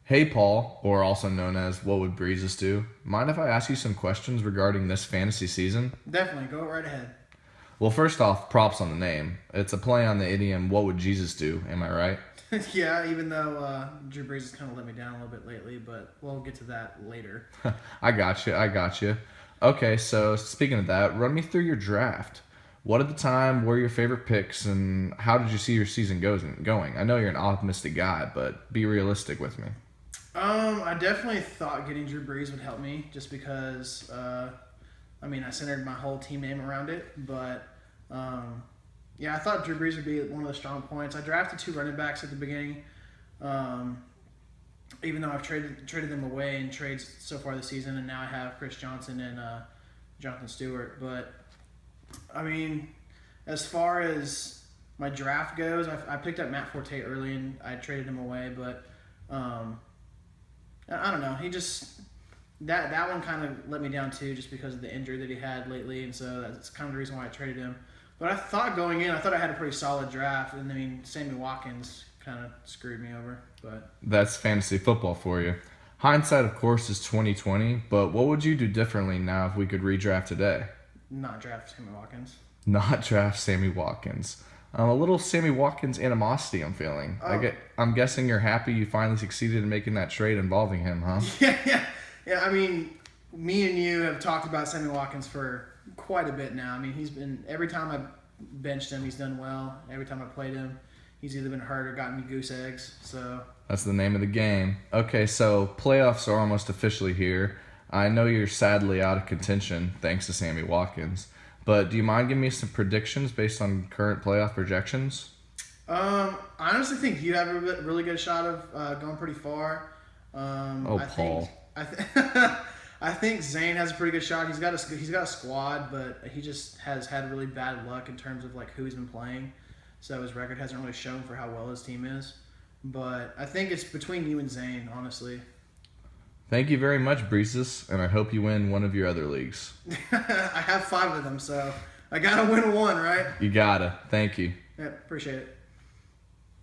Hey Paul, or also known as What Would Breesus Do? Mind if I ask you some questions regarding this fantasy season? Definitely, go right ahead. Well, first off, props on the name. It's a play on the idiom "What would Jesus do?" Am I right? Yeah, even though Drew Brees has kind of let me down a little bit lately, but we'll get to that later. I got you. I got you. Okay, so speaking of that, run me through your draft. What at the time were your favorite picks, and how did you see your season going? I know you're an optimistic guy, but be realistic with me. I definitely thought getting Drew Brees would help me, just because. I centered my whole team name around it, but yeah, I thought Drew Brees would be one of the strong points. I drafted two running backs at the beginning, um, even though I've traded them away in trades so far this season, and now I have Chris Johnson and Jonathan Stewart. But I mean, as far as my draft goes, I picked up Matt Forte early, and I traded him away, but. I don't know. He just that one kind of let me down too, just because of the injury that he had lately, and so that's kind of the reason why I traded him. But I thought going in, I thought I had a pretty solid draft, and I mean, Sammy Watkins kind of screwed me over. But That's fantasy football for you. Hindsight, of course, is 2020. But what would you do differently now if we could redraft today? not draft Sammy Watkins. Not draft Sammy Watkins. A little Sammy Watkins animosity I'm feeling. Oh, I'm guessing you're happy you finally succeeded in making that trade involving him, huh? yeah. I mean, me and you have talked about Sammy Watkins for quite a bit now. I mean, he's been every time I benched him, he's done well. Every time I played him, he's either been hurt or gotten me goose eggs. So That's the name of the game. Okay, so playoffs are almost officially here. I know you're sadly out of contention thanks to Sammy Watkins, but do you mind giving me some predictions based on current playoff projections? I honestly think you have a really good shot of going pretty far. Oh, Paul. I think Zane has a pretty good shot. He's got a squad, but he just has had really bad luck in terms of like who he's been playing. So his record hasn't really shown for how well his team is. But I think it's between you and Zane, honestly. Thank you very much, Breesus, and I hope you win one of your other leagues. I have five of them, so I gotta win one, right? You gotta. Thank you. Yeah, appreciate it.